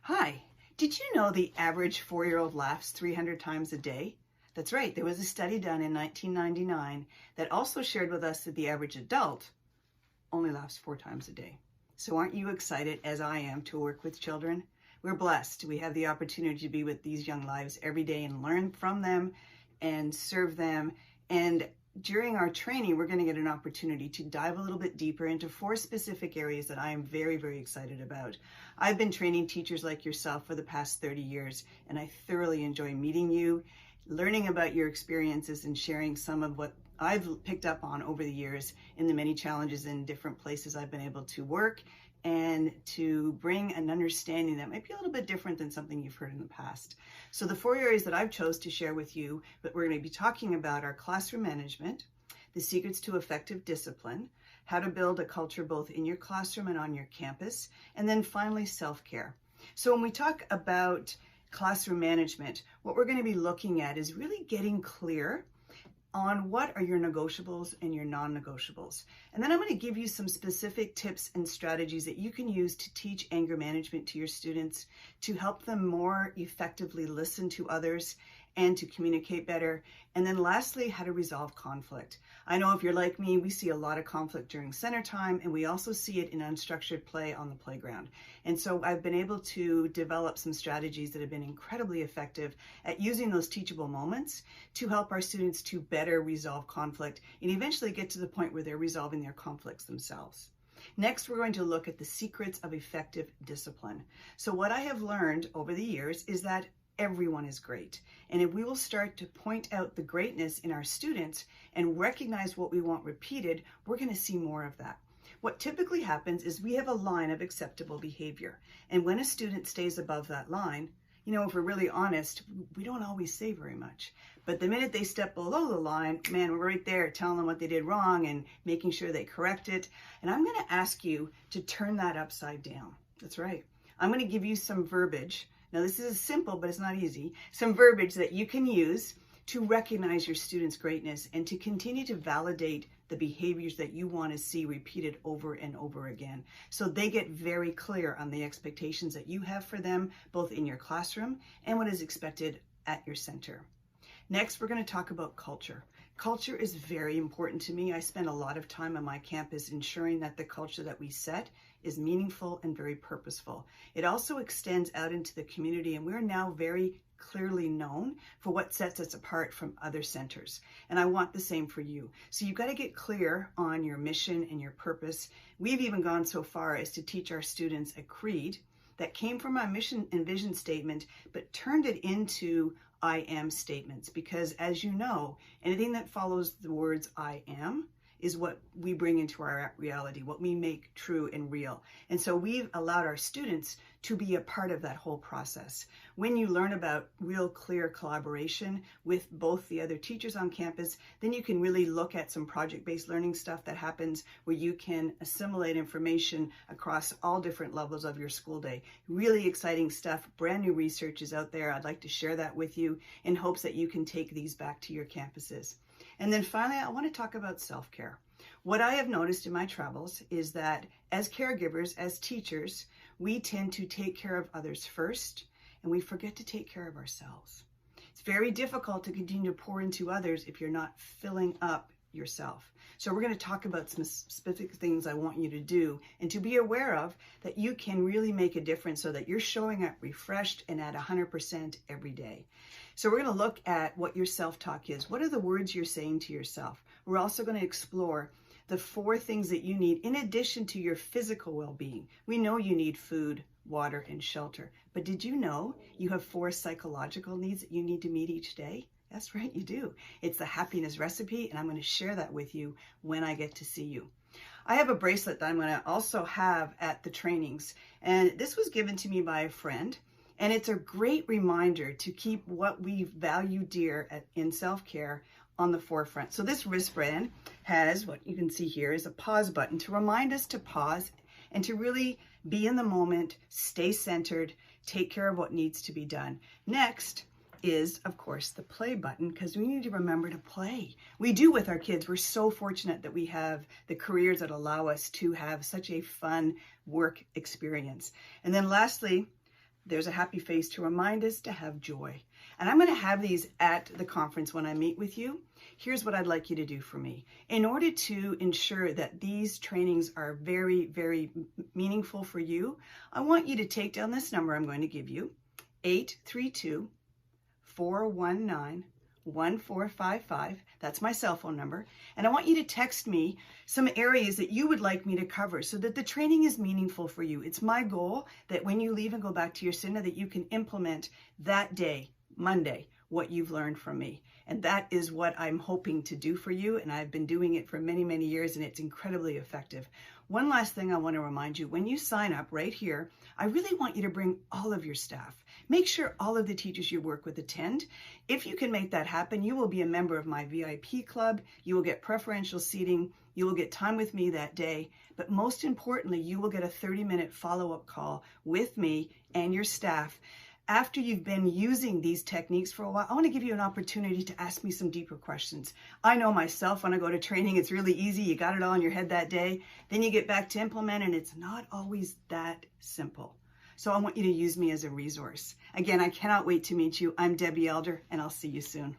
Hi, did you know the average 4-year-old laughs 300 times a day? That's right, there was a study done in 1999 that also shared with us that the average adult only laughs 4 times a day. So aren't you excited, as I am, to work with children? We're blessed. We have the opportunity to be with these young lives every day and learn from them and serve them. And during our training, we're going to get an opportunity to dive a little bit deeper into 4 specific areas that I am very, very excited about. I've been training teachers like yourself for the past 30 years, and I thoroughly enjoy meeting you, learning about your experiences, and sharing some of what I've picked up on over the years in the many challenges in different places I've been able to work, and to bring an understanding that might be a little bit different than something you've heard in the past. So the 4 areas that I've chose to share with you that we're going to be talking about are classroom management, the secrets to effective discipline, how to build a culture both in your classroom and on your campus, and then finally self-care. So when we talk about classroom management, what we're going to be looking at is really getting clear on what are your negotiables and your non-negotiables. And then I'm going to give you some specific tips and strategies that you can use to teach anger management to your students, to help them more effectively listen to others and to communicate better. And then lastly, how to resolve conflict. I know if you're like me, we see a lot of conflict during center time, and we also see it in unstructured play on the playground. And so I've been able to develop some strategies that have been incredibly effective at using those teachable moments to help our students to better resolve conflict and eventually get to the point where they're resolving their conflicts themselves. Next, we're going to look at the secrets of effective discipline. So what I have learned over the years is that everyone is great. And if we will start to point out the greatness in our students and recognize what we want repeated, we're going to see more of that. What typically happens is we have a line of acceptable behavior. And when a student stays above that line, if we're really honest, we don't always say very much. But the minute they step below the line, man, we're right there telling them what they did wrong and making sure they correct it. And I'm going to ask you to turn that upside down. That's right. I'm going to give you some verbiage. Now, this is simple, but it's not easy. Some verbiage that you can use to recognize your students' greatness and to continue to validate the behaviors that you want to see repeated over and over again. So they get very clear on the expectations that you have for them, both in your classroom and what is expected at your center. Next, we're going to talk about culture. Culture is very important to me. I spend a lot of time on my campus ensuring that the culture that we set is meaningful and very purposeful. It also extends out into the community, and we're now very clearly known for what sets us apart from other centers. And I want the same for you. So you've got to get clear on your mission and your purpose. We've even gone so far as to teach our students a creed that came from our mission and vision statement, but turned it into I am statements, because as you know, anything that follows the words I am is what we bring into our reality, what we make true and real. And so we've allowed our students to be a part of that whole process. When you learn about real clear collaboration with both the other teachers on campus, then you can really look at some project-based learning stuff that happens where you can assimilate information across all different levels of your school day. Really exciting stuff. Brand new research is out there. I'd like to share that with you in hopes that you can take these back to your campuses. And then finally, I want to talk about self-care. What I have noticed in my travels is that as caregivers, as teachers, we tend to take care of others first, and we forget to take care of ourselves. It's very difficult to continue to pour into others if you're not filling up yourself. So we're going to talk about some specific things I want you to do and to be aware of that you can really make a difference so that you're showing up refreshed and at 100% every day. So we're going to look at what your self-talk is. What are the words you're saying to yourself? We're also going to explore the 4 things that you need in addition to your physical well-being. We know you need food, water, and shelter. But did you know you have 4 psychological needs that you need to meet each day? That's right, you do. It's the happiness recipe, and I'm going to share that with you when I get to see you. I have a bracelet that I'm going to also have at the trainings, and this was given to me by a friend, and it's a great reminder to keep what we value dear in self-care on the forefront. So this wristband has, what you can see here is a pause button to remind us to pause and to really be in the moment, stay centered, take care of what needs to be done. Next is, of course, the play button, because we need to remember to play. We do with our kids. We're so fortunate that we have the careers that allow us to have such a fun work experience. And then lastly, There's a happy face to remind us to have joy. And I'm going to have these at the conference when I meet with you. Here's what I'd like you to do for me. In order to ensure that these trainings are very, very meaningful for you, I want you to take down this number I'm going to give you, 832-419-1455. That's my cell phone number. And I want you to text me some areas that you would like me to cover so that the training is meaningful for you. It's my goal that when you leave and go back to your Cinna, that you can implement that day, Monday, what you've learned from me. And that is what I'm hoping to do for you. And I've been doing it for many, many years, and it's incredibly effective. One last thing I want to remind you, when you sign up right here, I really want you to bring all of your staff. Make sure all of the teachers you work with attend. If you can make that happen, you will be a member of my VIP club. You will get preferential seating. You will get time with me that day. But most importantly, you will get a 30-minute follow-up call with me and your staff. After you've been using these techniques for a while, I want to give you an opportunity to ask me some deeper questions. I know myself, when I go to training, it's really easy. You got it all in your head that day. Then you get back to implement, and it's not always that simple. So I want you to use me as a resource. Again, I cannot wait to meet you. I'm Debbie Elder, and I'll see you soon.